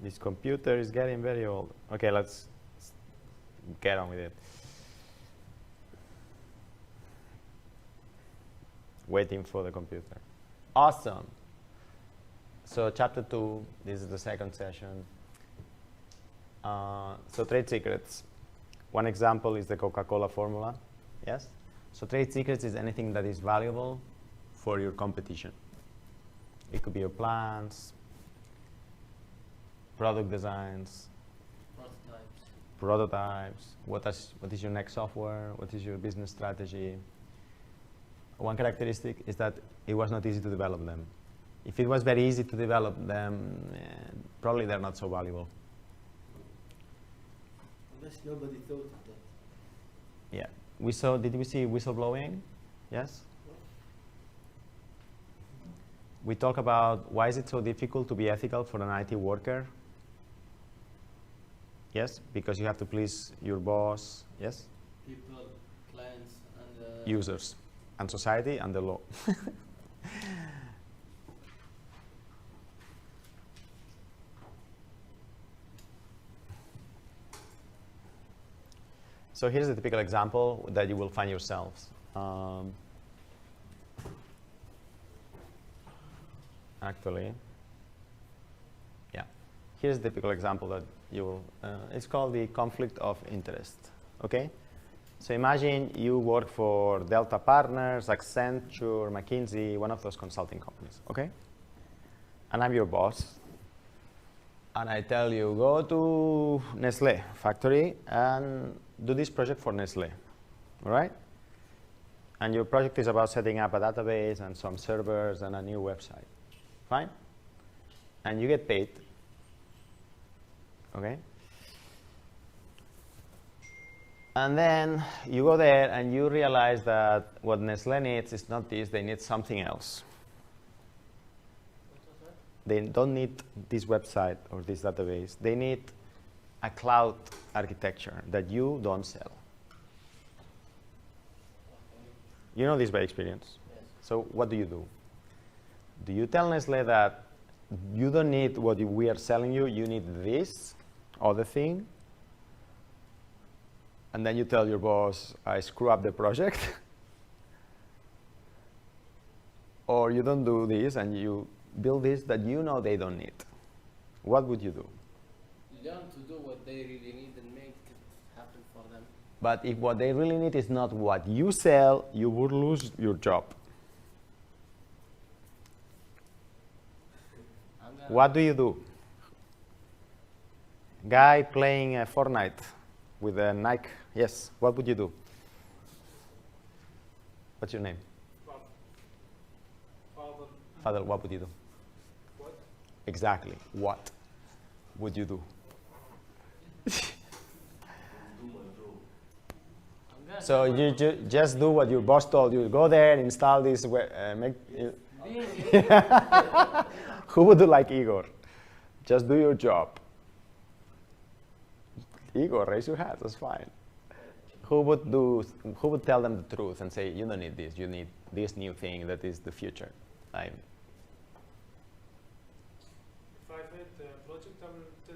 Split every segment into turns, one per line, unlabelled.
This computer is getting very old. Okay, let's get on with it. Waiting for the computer. Awesome. So chapter 2, this is the second session. So trade secrets. One example is the Coca-Cola formula. Yes? So trade secrets is anything that is valuable for your competition. It could be your plans, product designs, prototypes. What is your next software? What is your business strategy? One characteristic is that it was not easy to develop them. If it was very easy to develop them, probably they're not so valuable.
Unless nobody thought of that.
Yeah. Did we see whistleblowing? Yes? We talk about why is it so difficult to be ethical for an IT worker? Yes? Because you have to please your boss. Yes?
People, clients, and
users, and society, and the law. So here's a typical example that you will find yourselves. Actually, yeah. Here's a typical example that you will, it's called the conflict of interest, okay? So imagine you work for Delta Partners, Accenture, McKinsey, one of those consulting companies, okay? And I'm your boss. And I tell you, go to Nestlé factory and do this project for Nestlé, all right? And your project is about setting up a database and some servers and a new website, fine? And you get paid, okay? And then you go there and you realize that what Nestlé needs is not this, they need something else. They don't need this website or this database. They need a cloud architecture that you don't sell. You know this by experience.
Yes.
So what do? Do you tell Nestlé that you don't need what we are selling you, you need this other thing? And then you tell your boss, I screw up the project? Or you don't do this and you build this that you know they don't need? What would you do?
Learn to do what they really need and make it happen for them.
But if what they really need is not what you sell, you would lose your job. What do? Guy playing Fortnite with a Nike. Yes, what would you do? What's your name?
Father.
Father, what would you do?
What?
Exactly, what would you do? So you just do what your boss told you. Go there, install this. Who would do like Igor? Just do your job. Igor, raise your hand. That's fine. Who would tell them the truth and say, you don't need this. You need this new thing that is the future.
If I had a project, I will tell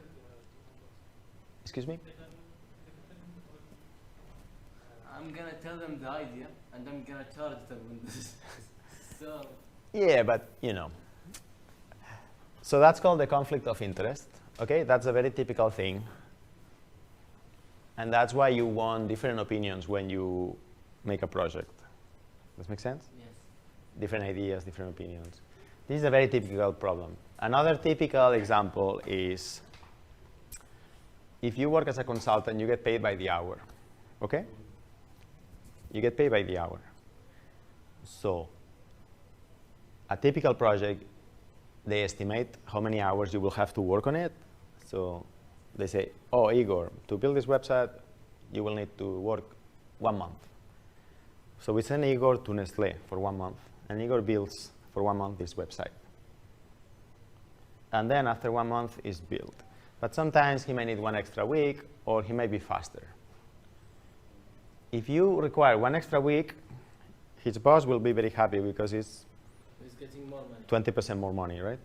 Excuse me?
I'm gonna tell them the idea, and I'm gonna charge them when this. So.
Yeah, but you know. So that's called the conflict of interest. Okay, that's a very typical thing. And that's why you want different opinions when you make a project. Does that make sense?
Yes.
Different ideas, different opinions. This is a very typical problem. Another typical example is if you work as a consultant, you get paid by the hour. Okay? You get paid by the hour. So a typical project, they estimate how many hours you will have to work on it. So they say, oh, Igor, to build this website, you will need to work 1 month. So we send Igor to Nestlé for 1 month, and Igor builds for 1 month this website. And then after 1 month, it's built. But sometimes he may need 1 extra week, or he may be faster. If you require 1 extra week, his boss will be very happy because he's
getting more money.
20% more money, right?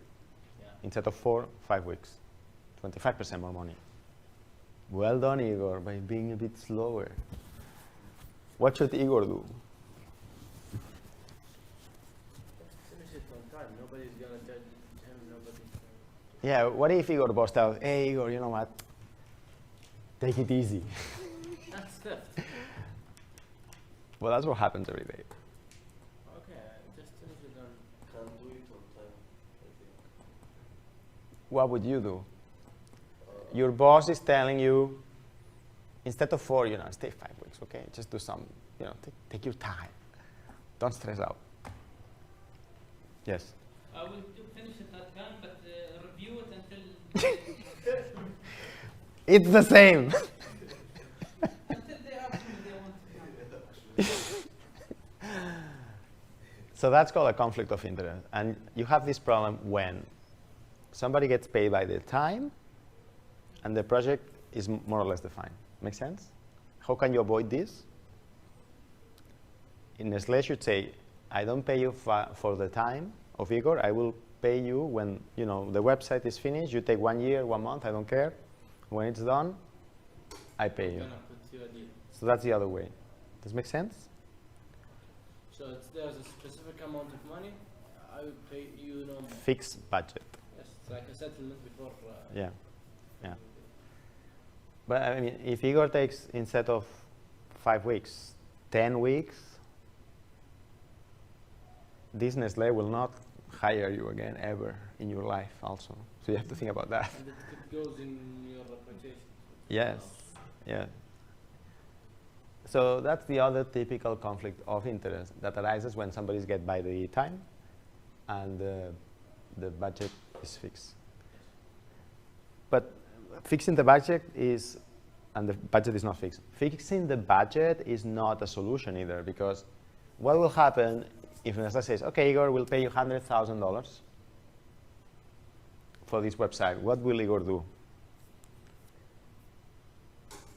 Yeah.
Instead of 4, 5 weeks. 25% more money. Well done, Igor, by being a bit slower. What should Igor do?
Finish it on time. Nobody's gonna judge him. Nobody's gonna...
Yeah, what if Igor bossed out, hey, Igor, you know what? Take it easy.
That's theft.
Well, that's what happens every day.
Okay, just finish it on.
Can't do it on time, I think.
What would you do? Your boss is telling you, instead of 4, stay 5 weeks, okay? Just do some, take your time. Don't stress out. Yes?
I will finish it at time, but review it until
It's the same.
until they ask me they want to.
So that's called a conflict of interest. And you have this problem when somebody gets paid by the time and the project is more or less defined. Make sense? How can you avoid this? In Nestlé should say, I don't pay you for the time of Igor. I will pay you when the website is finished. You take 1 year, 1 month, I don't care. When it's done, I pay you.
Gonna put you a deal.
So that's the other way. Does it make sense?
So there's a specific amount of money. I will pay you no more.
Fixed budget.
Yes, it's like a settlement before.
Yeah. Yeah. But I mean, if Igor takes, instead of 5 weeks, 10 weeks, this Nestlé will not hire you again ever in your life also. So you have to think about that.
And it goes in your reputation.
Yes. Yeah. So that's the other typical conflict of interest that arises when somebody's get by the time and the budget is fixed. But fixing the budget is, and the budget is not fixed. Fixing the budget is not a solution either, because what will happen if Nestlé says, okay, Igor, we'll pay you $100,000 for this website. What will Igor do?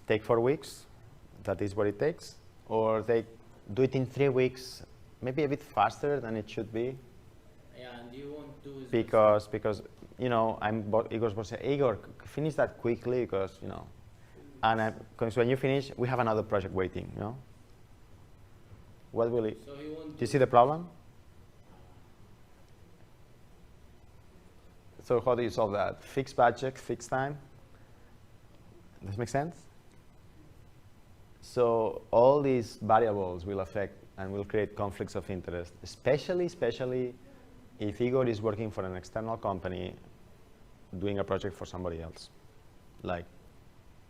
Take 4 weeks? That is what it takes? Or they do it in 3 weeks, maybe a bit faster than it should be?
Yeah, and you won't do it.
Because Igor's boss said, Igor, finish that quickly because, and because when you finish, we have another project waiting, What will it?
So he won't
Do you see the problem? So how do you solve that? Fixed budget, fixed time? Does this make sense? So all these variables will affect and will create conflicts of interest, especially if Igor is working for an external company doing a project for somebody else, like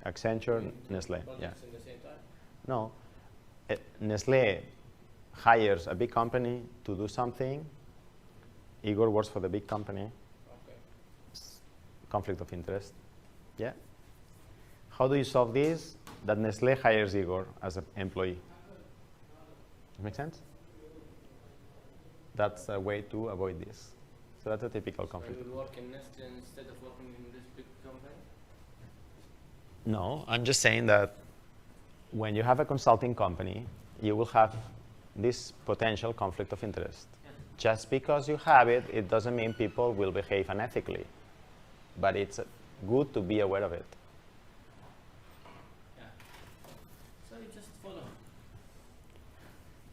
Accenture, Nestlé. Yeah.
projects in the same time.
No, Nestlé hires a big company to do something. Igor works for the big company.
Okay.
Conflict of interest. Yeah. How do you solve this? That Nestlé hires Igor as an employee. Does that make sense? That's a way to avoid this. So that's a typical
So
conflict.
you will work in Nestle instead of working in this big company?
No, I'm just saying that when you have a consulting company, you will have this potential conflict of interest. Just because you have it, it doesn't mean people will behave unethically. But it's good to be aware of it.
Yeah. So you just follow.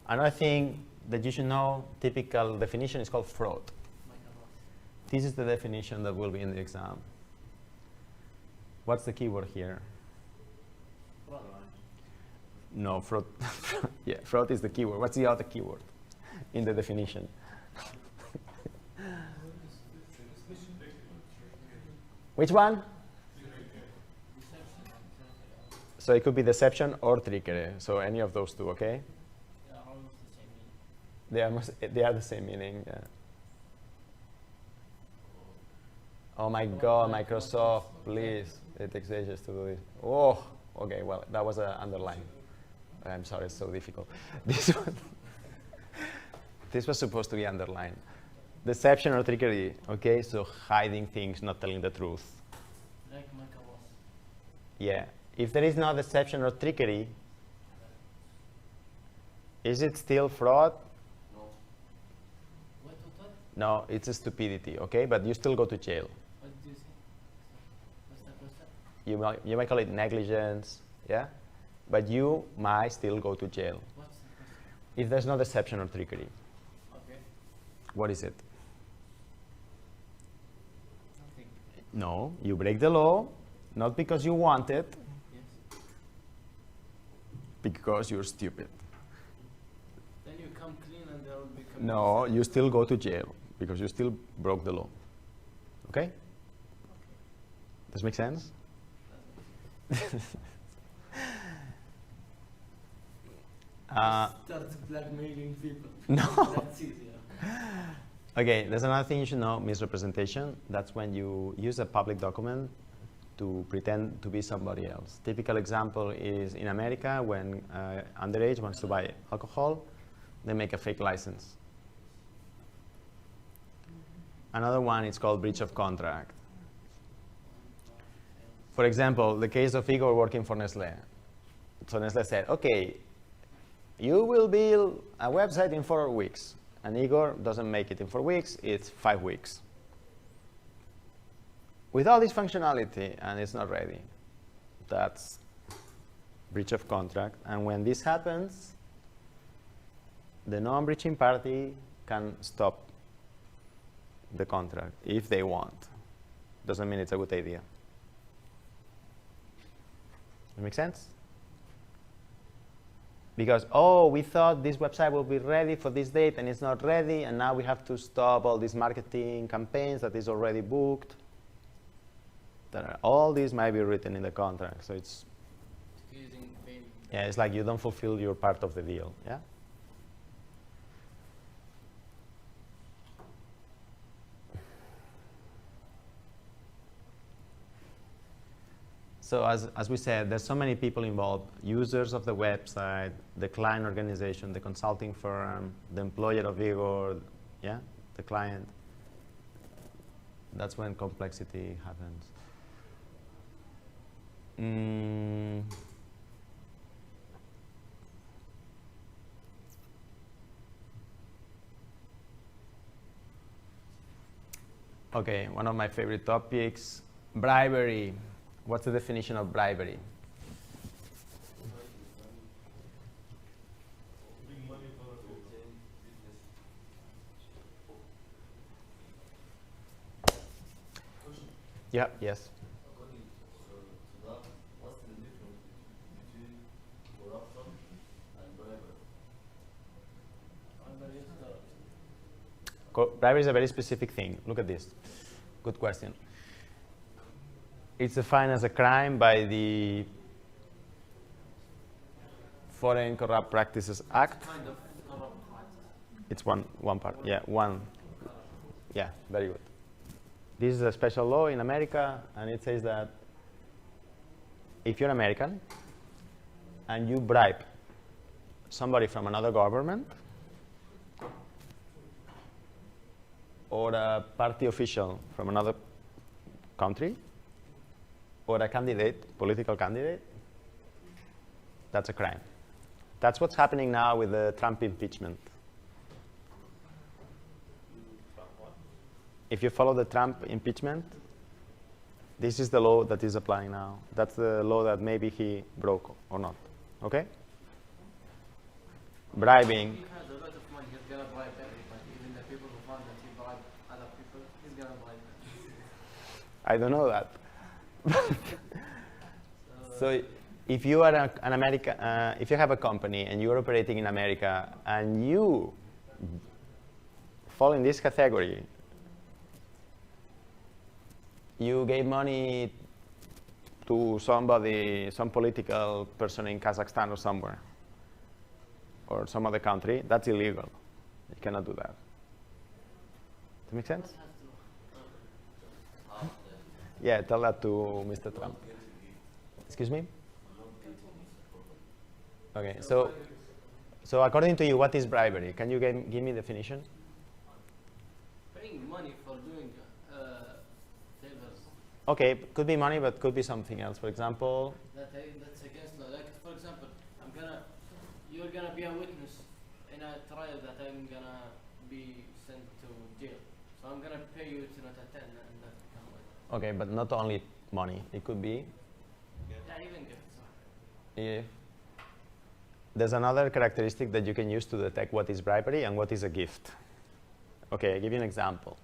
Another thing that you should know, typical definition is called fraud. This is the definition that will be in the exam. What's the keyword here? No, fraud. Yeah, fraud is the keyword. What's the other keyword in the definition? Which one? So it could be deception or trickery. So any of those two, okay?
They are almost the same meaning.
They are the same meaning. Yeah. Oh my God, Microsoft, please. It takes ages to do this. Oh, okay, well, that was an underline. I'm sorry, it's so difficult. This was supposed to be underlined. Deception or trickery, okay? So hiding things, not telling the truth.
Like Michael was.
Yeah. If there is no deception or trickery, is it still fraud?
No.
What?
No, it's a stupidity, okay? But you still go to jail.
What did you say?
you might call it negligence, yeah? But you might still go to jail.
What's
If there's no deception or trickery.
okay?
What is it?
Nothing.
No, you break the law, not because you want it,
Yes.
because you're stupid.
Then you come clean and there will become.
No, you still go to jail because you still broke the law. Okay? Does it make sense?
Start blackmailing people.
No.
That's it, yeah.
Okay, there's another thing you should know, misrepresentation. That's when you use a public document to pretend to be somebody else. Typical example is in America when underage wants to buy alcohol, they make a fake license. Another one is called breach of contract. For example, the case of Igor working for Nestlé. So Nestlé said, okay, you will build a website in 4 weeks. And Igor doesn't make it in 4 weeks, it's 5 weeks. With all this functionality, and it's not ready. That's breach of contract. And when this happens, the non-breaching party can stop the contract if they want. Doesn't mean it's a good idea. Does it make sense? Because, oh, we thought this website will be ready for this date and it's not ready, and now we have to stop all these marketing campaigns that is already booked. All these might be written in the contract, so it's
Excusing payment.
yeah, it's like you don't fulfill your part of the deal. Yeah. So as we said, there's so many people involved, users of the website, the client organization, the consulting firm, the employer of Igor, yeah, the client. That's when complexity happens. Okay, one of my favorite topics, bribery. What's the definition of bribery?
Bring money for obtain business.
Yeah, yes.
According to that, what's the difference between corruption and bribery?
Bribery is a very specific thing. Look at this. Good question. It's defined as a crime by the Foreign Corrupt Practices Act.
Kind of corrupt practice.
It's one part. Yeah, one. Yeah, very good. This is a special law in America, and it says that if you're American and you bribe somebody from another government or a party official from another country or a candidate, political candidate, that's a crime. That's what's happening now with the Trump impeachment. If you follow the Trump impeachment, this is the law that is applying now. That's the law that maybe he broke or not. Okay? Bribing.
He has a lot of money, he's gonna bribe everybody. Even the people who found that he bribed other people, he's gonna bribe them.
I don't know that. So if you are an American, if you have a company and you're operating in America and you fall in this category, you gave money to somebody, some political person in Kazakhstan or somewhere, or some other country, that's illegal. You cannot do that. Does that make sense? Yeah, tell that to Mr. Trump. Excuse me? Okay, so according to you, what is bribery? Can you give me a definition?
Paying money for doing favors.
Okay, could be money, but could be something else. For example,
That's against law. Like, for example, you're gonna be a witness in a trial that I'm gonna be sent to jail. So I'm gonna pay you to not attend and not come with.
okay, but not only money. It could be if there's another characteristic that you can use to detect what is bribery and what is a gift. Okay, I'll give you an example.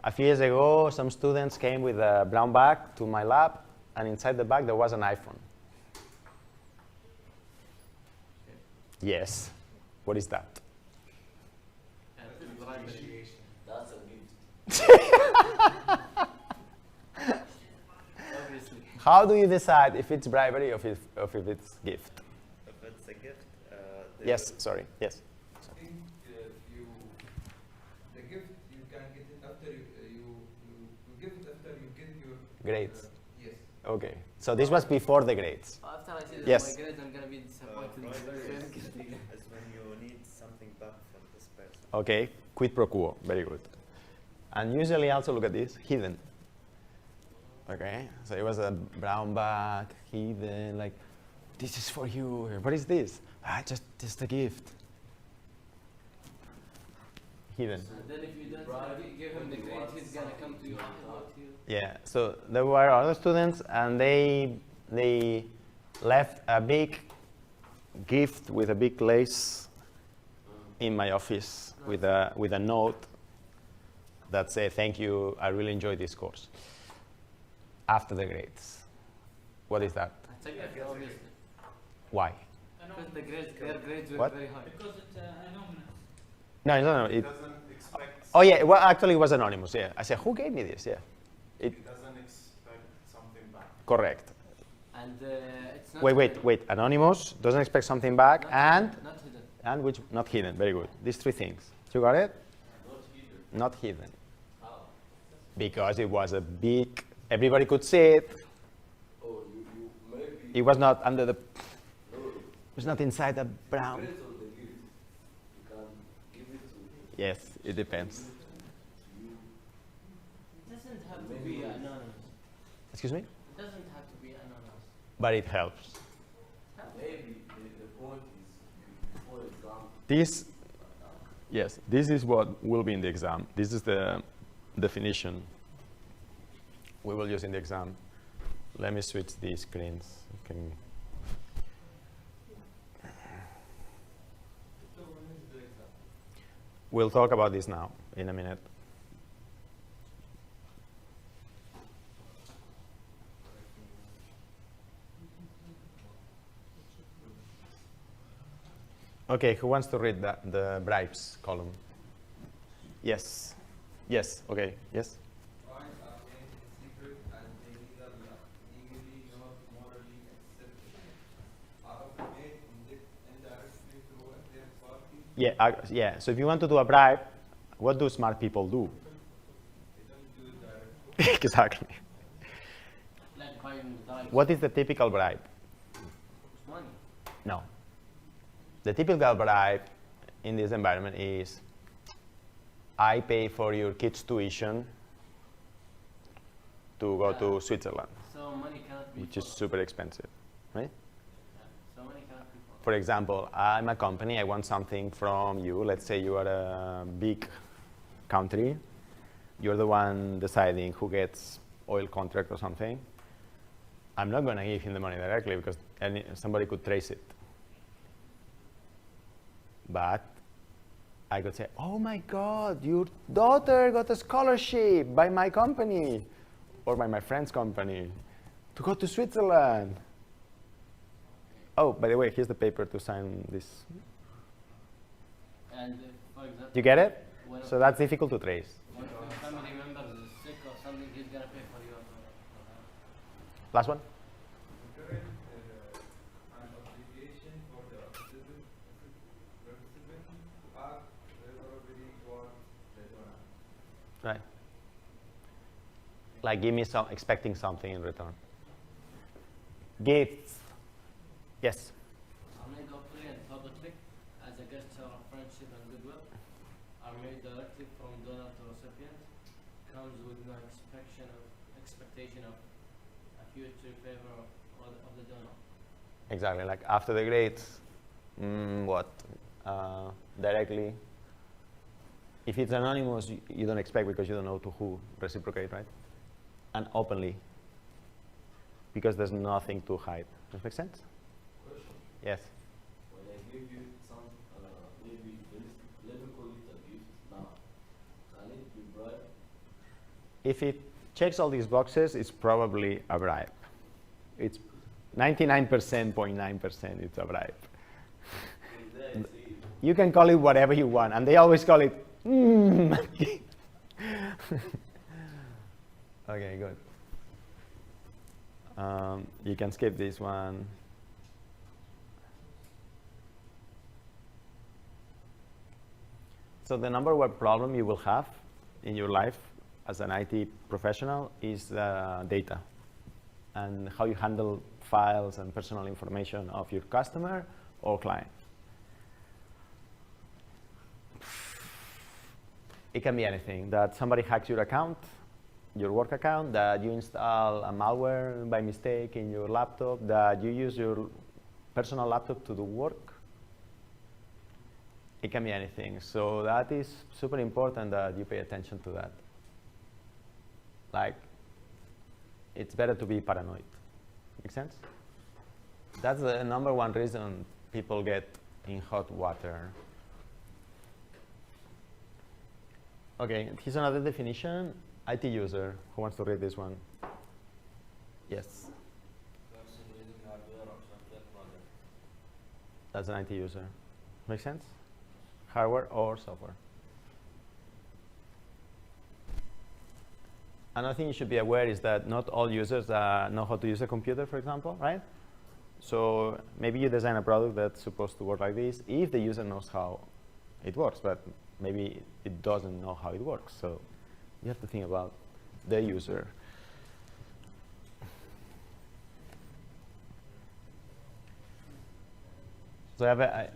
A few years ago, some students came with a brown bag to my lab, and inside the bag there was an iPhone. Yes. What is that?
That's a gift.
Obviously.
How do you decide if it's bribery or if it's gift?
If it's a gift,
Yes, sorry, yes.
I think the gift you can get it after you give it after you get your
Grades.
Yes.
Okay, so this was before the grades.
After I see
Yes.
my grades, I'm gonna be disappointed.
is when you need something back from this person.
Okay, quid pro quo, very good. And usually also look at this, hidden. Okay, so it was a brown bag, hidden, like, this is for you. What is this? Ah, just a gift. Hidden.
And then if you don't give him the grade, he's gonna come to you afterwards.
Yeah, so there were other students, and they left a big gift with a big lace in my office with a note that said, "Thank you, I really enjoyed this course." After the grades. What is that?
It's a gift, obviously.
Why?
Because their grades were
What?
very high.
Because it's anonymous.
No.
It doesn't expect.
Oh yeah, well actually it was anonymous, yeah. I said, who gave me this? Yeah.
It doesn't expect something back.
Correct.
And it's not
Wait. Anonymous, doesn't expect something back,
Not
and
hidden, not hidden.
and which not hidden. Very good. These three things. You got it?
Not hidden.
Not hidden.
How?
Because it was a big, everybody could see it.
Oh, you maybe.
It was not under the, it
No.
was not inside the brown.
Based on the gift, you can give it to
Yes, it depends.
you.
It doesn't have to be anonymous.
Excuse me?
It doesn't have to be anonymous.
But it helps.
Maybe the point is before exam.
This, yes, this is what will be in the exam. This is the definition we will use in the exam. Let me switch these screens.
So when is the exam?
We'll talk about this now in a minute. Okay, who wants to read the bribes column? Yes. Yes, okay, yes.
Bribes are made in secret and they neither legally nor morally acceptable. Are often made indirectly through a third party.
Yeah, so if you want to do a bribe, what do smart people do?
They don't do it directly.
Exactly.
Like buying the
What is the typical bribe?
money.
No. The typical bribe in this environment is, I pay for your kids' tuition to go to Switzerland,
So money cannot be.
which is
for-
super expensive, right?
So money cannot be. For-
For example, I'm a company, I want something from you. Let's say you are a big country. You're the one deciding who gets oil contract or something. I'm not going to give him the money directly because somebody could trace it. But I could say, oh my God, your daughter got a scholarship by my company or by my friend's company to go to Switzerland. Oh, by the way, here's the paper to sign this.
And for example,
You get it?
when
So that's difficult to trace.
one of your family members is sick or something, he's gonna pay for you.
Last one?
Encourage an obligation for the participant to act favorably towards the donor.
Right. Like give me some, expecting something in return. Gifts. Yes.
Are made openly and publicly as a gesture of friendship and goodwill. Are made directly from donor to recipient. Comes with no expectation of a future favor of the donor.
Exactly. Like after the grades, what? Directly. If it's anonymous, you don't expect because you don't know to who reciprocate, right? And openly, because there's nothing to hide. Does that make sense? Yes.
When I give you some maybe level abuse now, can it be bribe?
If it checks all these boxes, it's probably a bribe. It's 99.9% it's a bribe. You can call it whatever you want, and they always call it Okay, good. You can skip this one. So the number one problem you will have in your life as an IT professional is data and how you handle files and personal information of your customer or client. It can be anything, that somebody hacks your account, your work account, that you install a malware by mistake in your laptop, that you use your personal laptop to do work. It can be anything. So that is super important that you pay attention to that. Like, it's better to be paranoid. Make sense? That's the number one reason people get in hot water. Okay, here's another definition. IT user. Who wants to read this one? Yes.
Person using hardware or software product.
That's an IT user. Make sense? Hardware or software. Another thing you should be aware is that not all users know how to use a computer, for example, right? So maybe you design a product that's supposed to work like this if the user knows how it works, but maybe it doesn't know how it works. So you have to think about the user. So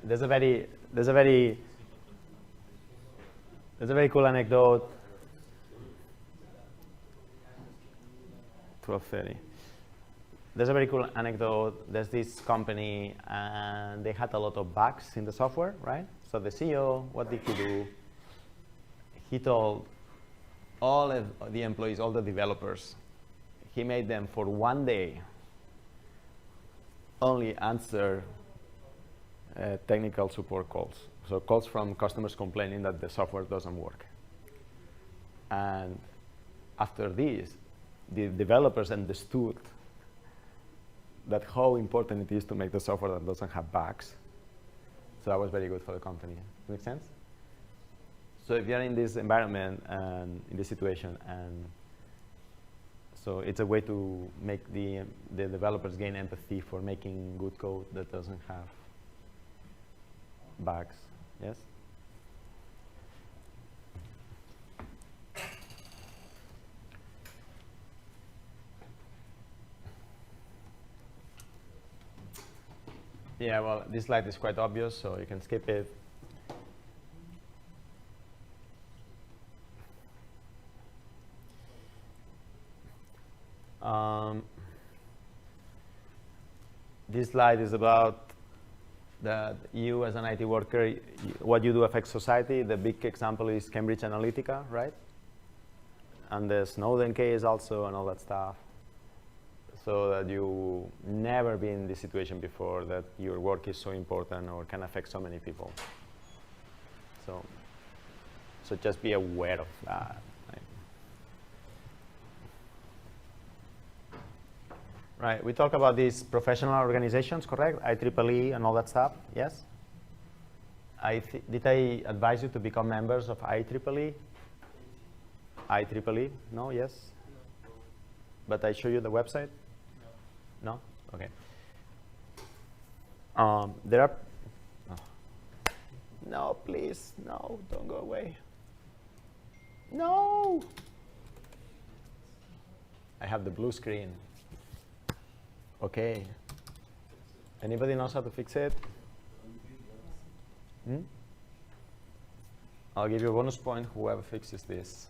there's a very cool anecdote. 12:30. There's a very cool anecdote. There's this company, and they had a lot of bugs in the software, right? So the CEO, what did he do? He told all of the employees, all the developers, he made them for one day only answer technical support calls. So calls from customers complaining that the software doesn't work. And after this, the developers understood that how important it is to make the software that doesn't have bugs. So that was very good for the company. Make sense? So if you're in this environment and in this situation, and so it's a way to make the developers gain empathy for making good code that doesn't have bugs. Yes? Yeah, well, this slide is quite obvious, so you can skip it. This slide is about that you as an IT worker, what you do affects society. The big example is Cambridge Analytica, right? And the Snowden case also and all that stuff. So that you never been in this situation before, that your work is so important or can affect so many people. So just be aware of that. Right, we talk about these professional organizations, correct? IEEE and all that stuff, yes? Did I advise you to become members of IEEE? IEEE, no, yes?
No.
But I show you the website?
No.
No? Okay. There are, no, please, no, don't go away. No! I have the blue screen. Okay. Anybody knows how to fix it? I'll give you a bonus point, whoever fixes this.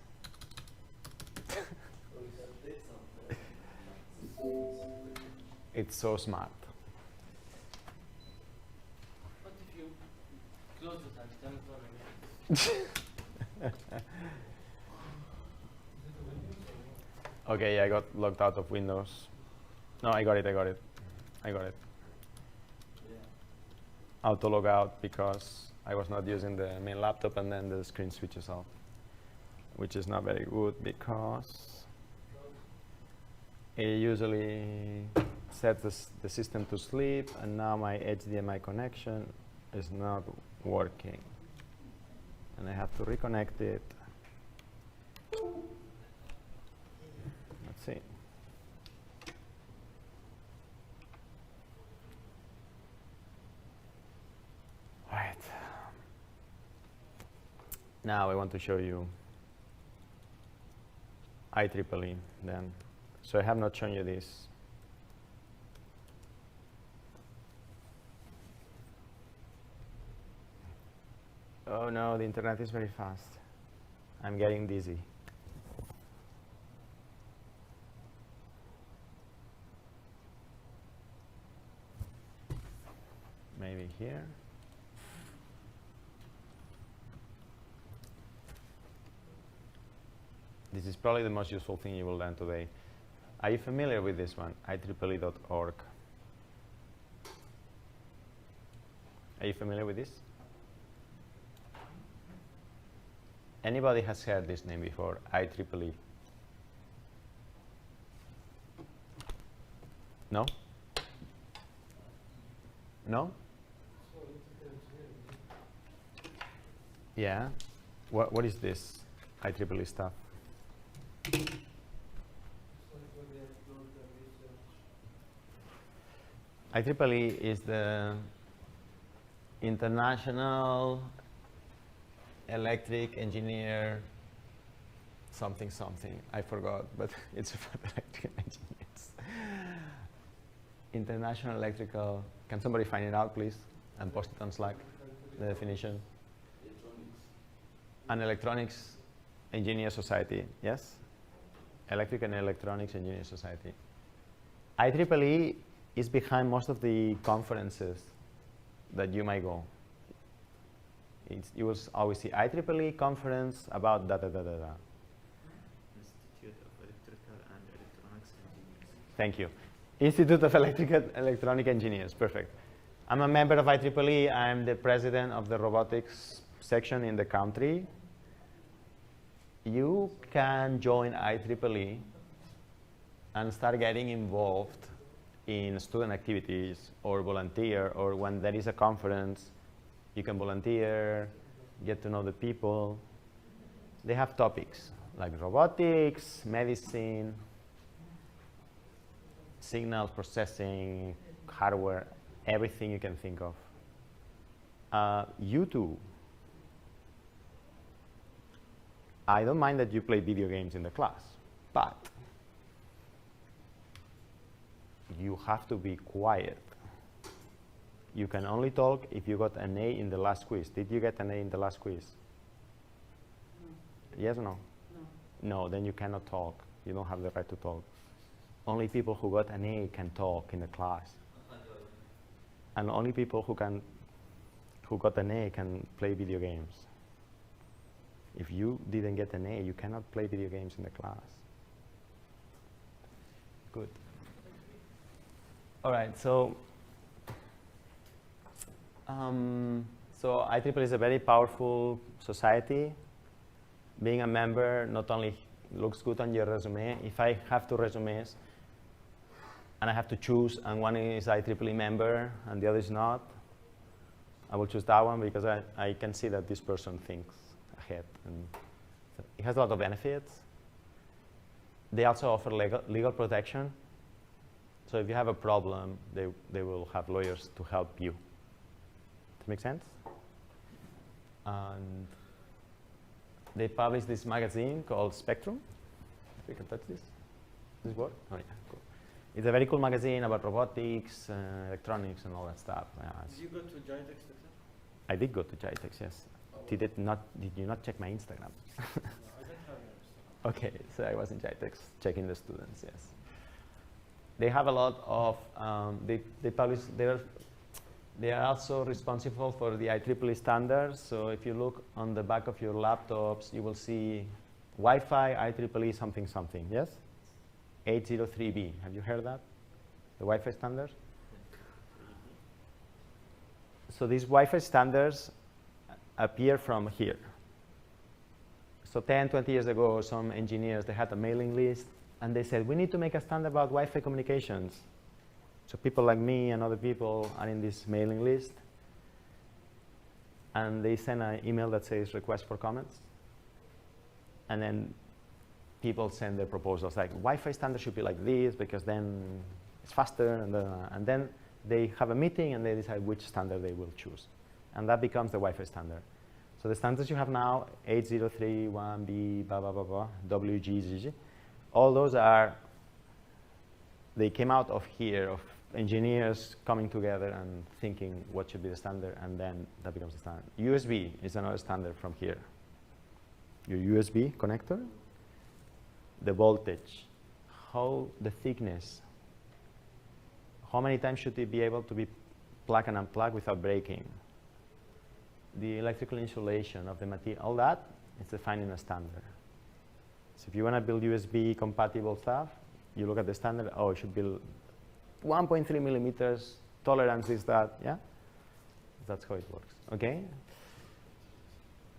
It's so smart.
What if you close it and turn it on again?
Okay, yeah, I got logged out of Windows. No, I got it. auto log out because I was not using the main laptop, and then the screen switches off, which is not very good because it usually sets the system to sleep, and now my HDMI connection is not working, and I have to reconnect it. Let's see. Right. Now I want to show you IEEE then. So I have not shown you this. Oh no, the internet is very fast. I'm getting dizzy. Maybe here. This is probably the most useful thing you will learn today. Are you familiar with this one, IEEE.org? Are you familiar with this? Anybody has heard this name before, IEEE? No? No? Yeah. What is this IEEE stuff? IEEE is the International Electric Engineer something. I forgot, but it's about electrical engineers. International Electrical. Can somebody find it out, please, and post it on Slack? The definition. An Electronics Engineer Society. Yes. Electric and Electronics Engineer Society. IEEE is behind most of the conferences that you might go. You will always see IEEE conference about da da da da da.
Institute of Electrical and Electronics Engineers.
Thank you. Institute of Electronic Engineers. Perfect. I'm a member of IEEE. I'm the president of the robotics section in the country. You can join IEEE and start getting involved in student activities or volunteer, or when there is a conference, you can volunteer, get to know the people. They have topics like robotics, medicine, signal processing, hardware, everything you can think of. You too. I don't mind that you play video games in the class, but you have to be quiet. You can only talk if you got an A in the last quiz. Did you get an A in the last quiz? No. Yes or no? No. No, then you cannot talk. You don't have the right to talk. Only people who got an A can talk in the class. And only people who got an A can play video games. If you didn't get an A, you cannot play video games in the class. Good. All right, so IEEE is a very powerful society. Being a member not only looks good on your resume. If I have two resumes and I have to choose, and one is IEEE member and the other is not, I will choose that one because I can see that this person thinks ahead. And so it has a lot of benefits. They also offer legal protection. So if you have a problem, they will have lawyers to help you. Does that make sense? And they publish this magazine called Spectrum. We can touch this. Does this work? Oh yeah, cool. It's a very cool magazine about robotics, electronics, and all that stuff.
Did you go to Jitex?
I did go to Jitex, yes.
Oh.
Did you not check my Instagram?
No, I don't have your Instagram.
Okay, so I was in Jitex checking the students, yes. They have a lot of, they publish, they are also responsible for the IEEE standards. So if you look on the back of your laptops, you will see Wi-Fi, IEEE something something, yes? 803B, have you heard that? The Wi-Fi standard? So these Wi-Fi standards appear from here. So 10, 20 years ago, some engineers, they had a mailing list, and they said, we need to make a standard about Wi-Fi communications. So people like me and other people are in this mailing list, and they send an email that says request for comments, and then people send their proposals like Wi-Fi standard should be like this because then it's faster, and then they have a meeting and they decide which standard they will choose, and that becomes the Wi-Fi standard. So the standards you have now, 8031B, blah, blah, blah, blah, WGGG, all those are, they came out of here, of engineers coming together and thinking what should be the standard, and then that becomes the standard. USB is another standard from here. Your USB connector, the voltage, how the thickness, how many times should it be able to be plug and unplug without breaking, the electrical insulation of the material, all that is defined in a standard. So if you want to build USB compatible stuff, you look at the standard, oh, it should build 1.3 millimeters, tolerance is that, yeah? That's how it works, okay?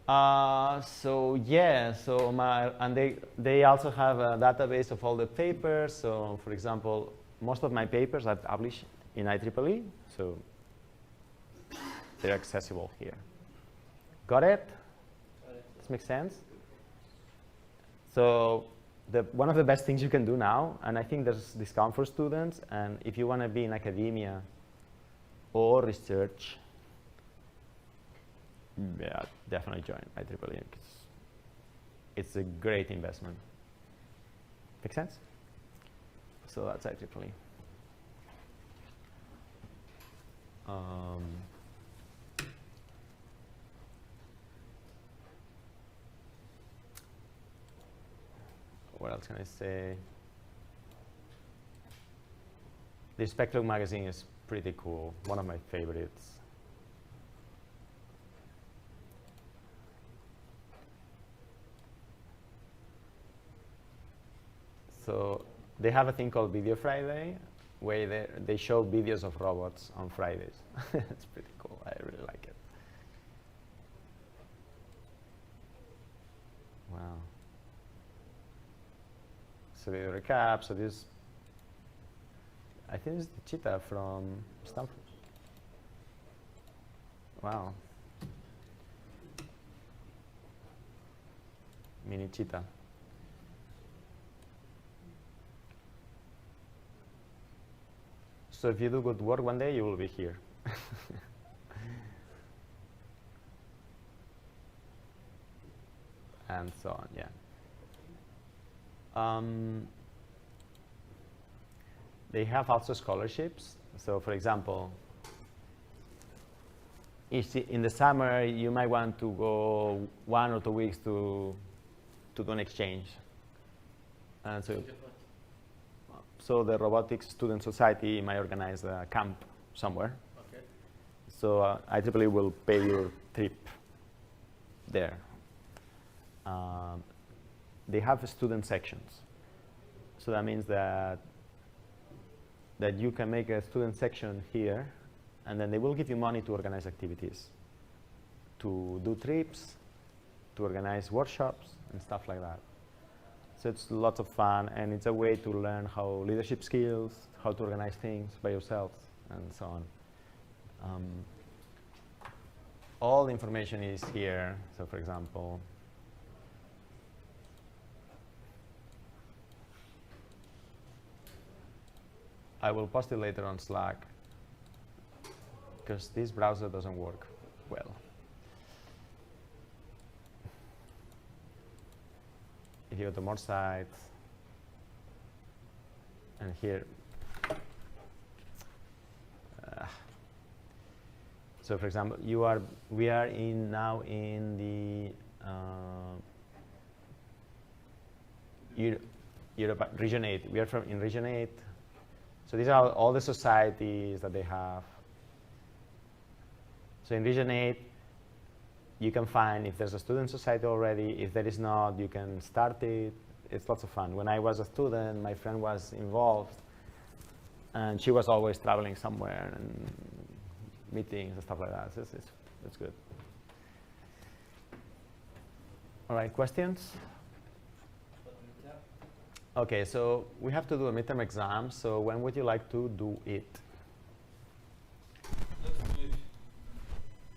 So yeah, so and they also have a database of all the papers. So for example, most of my papers are published in IEEE, so they're accessible here. Got it? This makes sense? So one of the best things you can do now, and I think there's discount for students, and if you want to be in academia or research, yeah, definitely join IEEE. It's a great investment. Make sense? So that's IEEE. What else can I say? The Spectrum magazine is pretty cool. One of my favorites. So they have a thing called Video Friday, where they show videos of robots on Fridays. It's pretty cool. I really like it. Wow. So the recap. So this, I think this is the cheetah from Stanford. Wow. Mini cheetah. So if you do good work one day, you will be here. And so on, yeah. They have also scholarships. So for example, in the summer, you might want to go 1 or 2 weeks to do an exchange. And so the Robotics Student Society might organize a camp somewhere.
Okay.
So IEEE will pay your trip there. They have student sections. So that means that you can make a student section here, and then they will give you money to organize activities, to do trips, to organize workshops, and stuff like that. So it's lots of fun, and it's a way to learn how leadership skills, how to organize things by yourself, and so on. All the information is here. So for example, I will post it later on Slack, because this browser doesn't work well. If you go to more sites, and here, so for example, we are now in the Europe, region 8. We are in region 8. So these are all the societies that they have. So in region 8, you can find if there's a student society already. If there is not, you can start it. It's lots of fun. When I was a student, my friend was involved, and she was always traveling somewhere, and meetings and stuff like that. It's good. All right, questions? Okay, so we have to do a midterm exam. So when would you like to do it?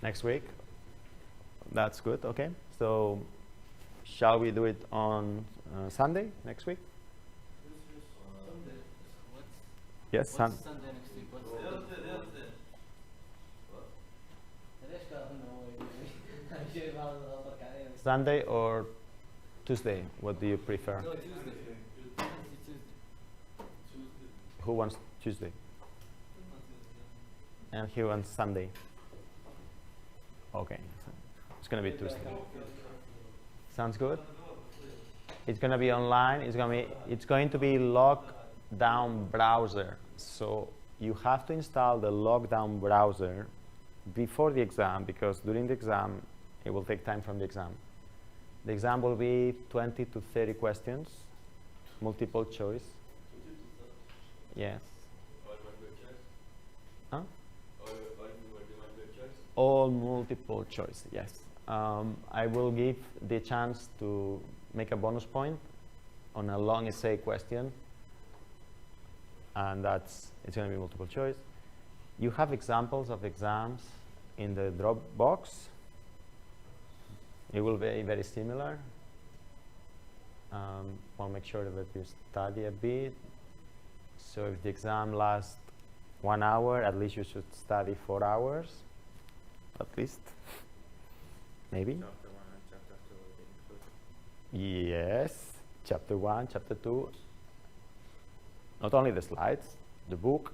Next week? That's good, okay. So shall we do it on Sunday next week? Yes,
What's Sunday next week? What's the
Sunday or Tuesday? What do you prefer?
No, Tuesday.
Who wants Tuesday? And who wants Sunday? Okay, so it's going to be Tuesday. Sounds good? It's going to be online. It's going to be lockdown browser. So you have to install the lockdown browser before the exam, because during the exam it will take time from the exam. The exam will be 20 to 30 questions, multiple choice. Yes. Huh? All multiple choice, yes. I will give the chance to make a bonus point on a long essay question, and it's going to be multiple choice. You have examples of exams in the Dropbox. It will be very similar. I'll make sure that you study a bit. So if the exam lasts 1 hour, at least you should study 4 hours, at least, maybe.
Chapter 1 and chapter 2 will be included.
Yes, chapter 1, chapter 2. Not only the slides, the book,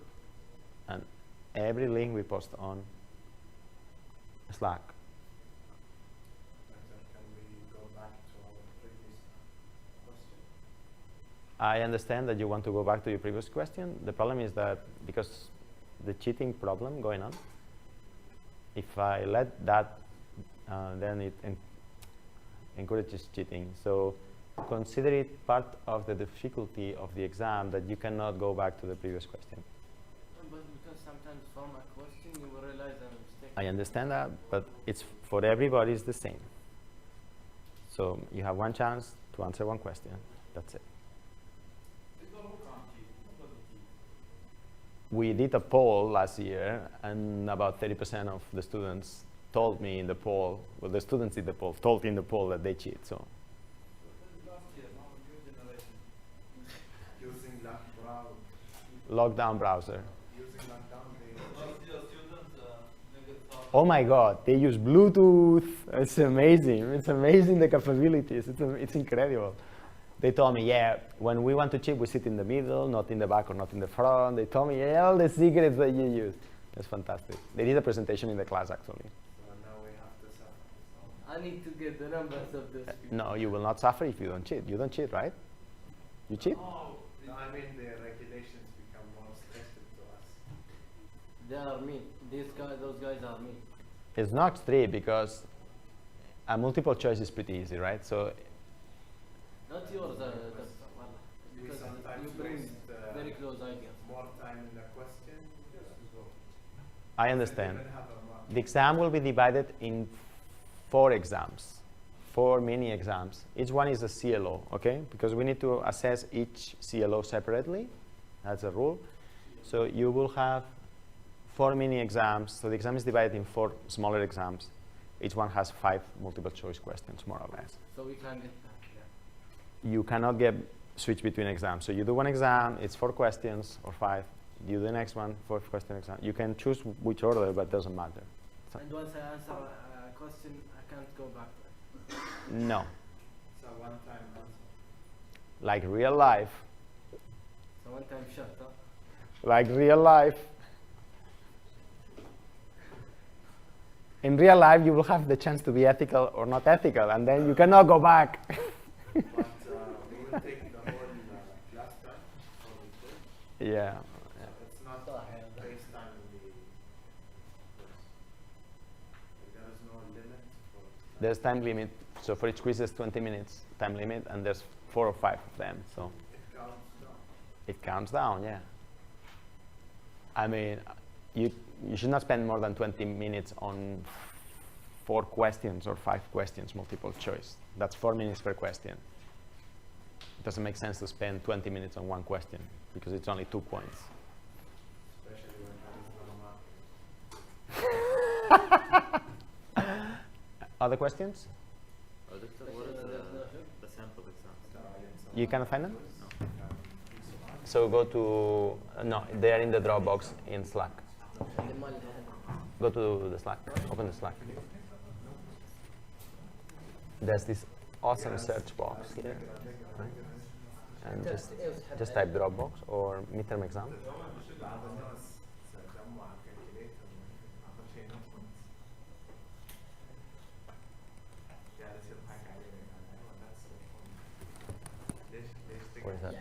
and every link we post on Slack.
Can we go back to our previous question?
I understand that you want to go back to your previous question. The problem is that because the cheating problem going on, if I let that, then it encourages cheating. So consider it part of the difficulty of the exam that you cannot go back to the previous question.
But because sometimes from a question you will realize a mistake.
I understand that, but it's for everybody it's the same. So you have one chance to answer one question. That's it. We did a poll last year, and about 30% of the students told me in the poll, well, the students did the poll, told in the poll that they cheat. So
Using
lockdown browser.
using lockdown,
Oh my God, they use Bluetooth. It's amazing. It's amazing the capabilities. It's incredible. They told me, yeah, when we want to cheat, we sit in the middle, not in the back or not in the front. They told me, yeah, all the secrets that you use. It's fantastic. They did a presentation in the class, actually.
so now we have to suffer.
I need to get the numbers of those people.
No, you will not suffer if you don't cheat. You don't cheat, right? You cheat?
No, I mean the regulations become more restrictive to us.
They are mean. Those guys are mean.
It's not strict because a multiple choice is pretty easy, right? So
Not yours,
We
because
sometimes
you bring
waste,
very close ideas.
more time in the question.
I understand.
Even have a mark.
The exam will be divided in 4 exams, 4 mini exams. Each one is a CLO, okay? Because we need to assess each CLO separately. That's a rule. So you will have 4 mini exams. So the exam is divided in 4 smaller exams. Each one has 5 multiple choice questions, more or less.
So we can get that. Yeah.
You cannot get switch between exams. So you do one exam, it's 4 questions or 5. You do the next one, 4 question exam. You can choose which order, but it doesn't matter. So
And once I answer a question, I can't go back to it.
no,
It's a one-time answer.
like real life,
So one time shut up.
like real life. In real life, you will have the chance to be ethical or not ethical, and then you cannot go back.
But we will take the whole class time for the quiz.
Yeah.
It's not based on the quiz. There is no limit for
There's time limit. So for each quiz, there's 20 minutes time limit, and there's 4 or 5 of them. So
it counts down.
it counts down, yeah. I mean, you should not spend more than 20 minutes on 4 questions or 5 questions multiple choice. That's 4 minutes per question. It doesn't make sense to spend 20 minutes on one question because it's only 2 points.
Especially when there is no mark.
Other questions?
What is the sample exams?
You cannot find them? So go to, no, they are in the Dropbox in Slack. Go to the Slack, open the Slack. There's this awesome search box here, right? And just type Dropbox or midterm exam. Where is that?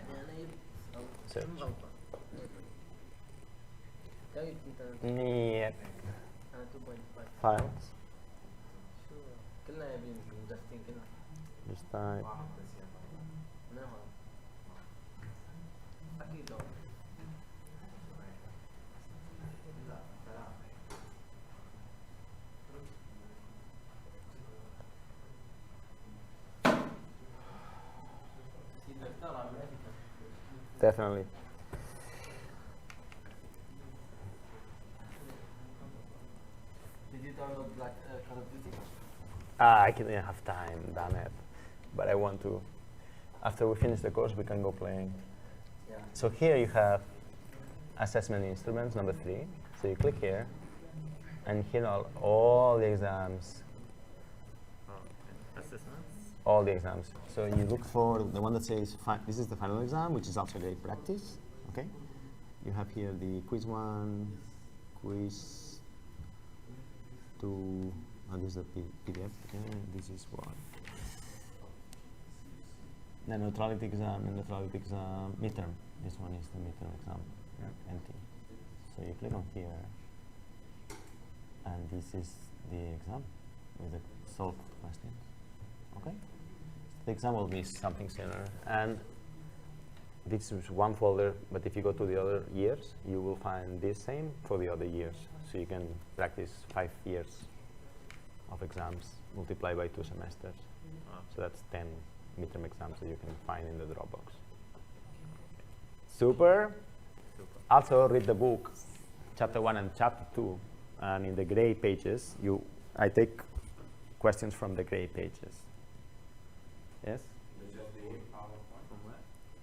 Search. Yep. Files. Just type. Definitely.
Did you download Black Call of Duty?
I didn't have time, damn it. But I want to. After we finish the course, we can go playing.
Yeah.
So here you have assessment instruments, number 3. So you click here, and here are all the exams.
Assessments?
All the exams. So you look for the one that says, this is the final exam, which is also a practice, okay? You have here the quiz 1, quiz 2, and this is the PDF, okay? This is what? The neutrality exam, midterm. This one is the midterm exam, empty. So you click on here, and this is the exam with the solved questions, okay? The exam will be something similar, and this is one folder, but if you go to the other years, you will find this same for the other years. So you can practice 5 years of exams multiplied by 2 semesters. So that's 10 midterm exams that you can find in the Dropbox. Super. Also read the book, chapter 1 and chapter 2, and in the gray pages, I take questions from the gray pages. Yes?
Just the PowerPoint.
From where?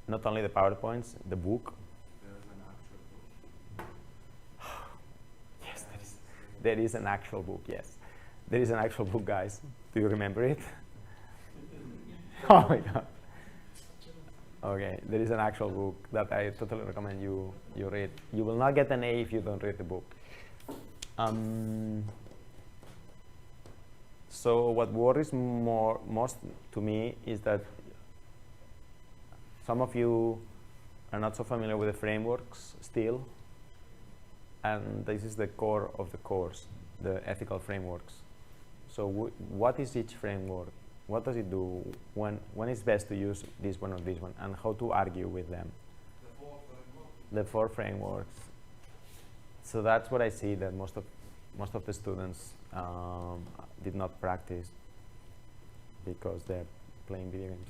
Not only the PowerPoints, the book.
There is an actual book.
Yes, there is an actual book, yes. There is an actual book, guys. Do you remember it? Oh my God. Okay, there is an actual book that I totally recommend you read. You will not get an A if you don't read the book. So what worries most to me is that some of you are not so familiar with the frameworks still, and this is the core of the course, the ethical frameworks. So what is each framework? What does it do? When is best to use this one or this one, and how to argue with them? The 4 frameworks. So that's what I see that most of the students did not practice because they're playing video games.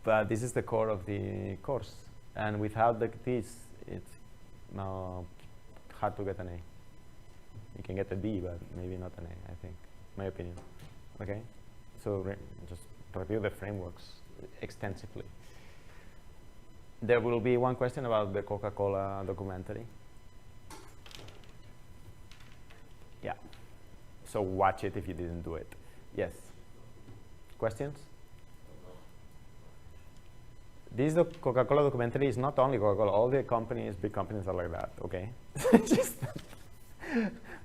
But this is the core of the course, and without this, it's hard to get an A. You can get a D, but maybe not an A, I think, my opinion. Okay? So just review the frameworks extensively. There will be one question about the Coca-Cola documentary. Yeah. So watch it if you didn't do it. Yes. Questions? This Coca-Cola documentary is not only Coca-Cola. All the companies, big companies are like that, okay? Just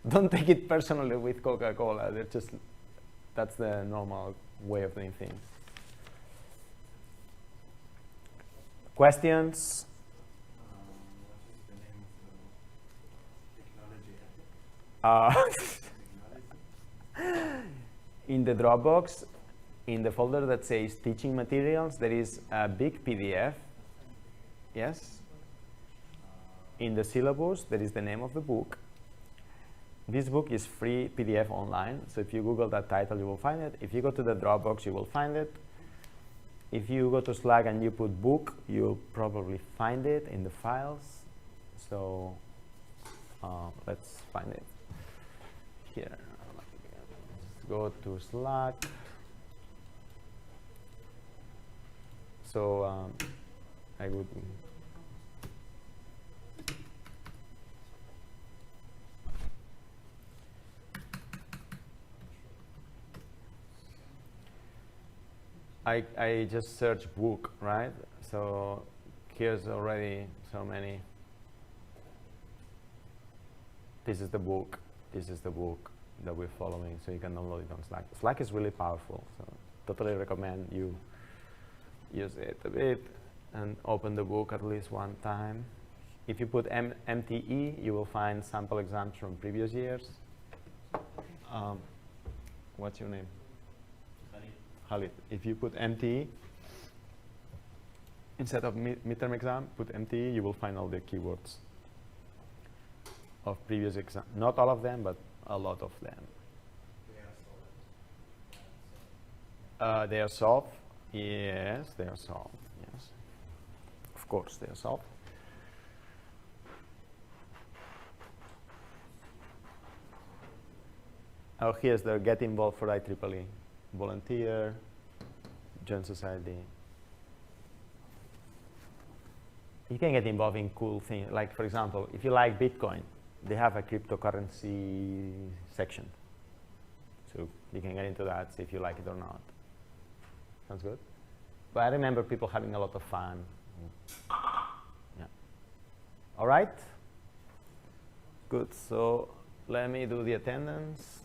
don't take it personally with Coca-Cola. That's the normal way of doing things. Questions?
What is the name of the technology?
In the Dropbox, in the folder that says teaching materials, there is a big PDF. Yes? in the syllabus, there is the name of the book. This book is free PDF online, so if you Google that title, you will find it. If you go to the Dropbox, you will find it. If you go to Slack and you put book, you'll probably find it in the files. So let's find it here. Let's go to Slack. So I would. I just search book, right? So here's already so many. This is the book. This is the book that we're following, so you can download it on Slack. Slack is really powerful, so totally recommend you use it a bit and open the book at least one time. If you put MTE, you will find sample exams from previous years. What's your name? Khalid. If you put MTE, instead of midterm exam, put MTE, you will find all the keywords of previous exam. Not all of them, but a lot of them. They are solved. Yes, they are solved. Yes. Of course, they are solved. Oh, here's the get involved for IEEE. Volunteer, join society. You can get involved in cool things. Like, for example, if you like Bitcoin, they have a cryptocurrency section. So you can get into that, see if you like it or not. Sounds good? But I remember people having a lot of fun. Yeah. All right? Good. So let me do the attendance.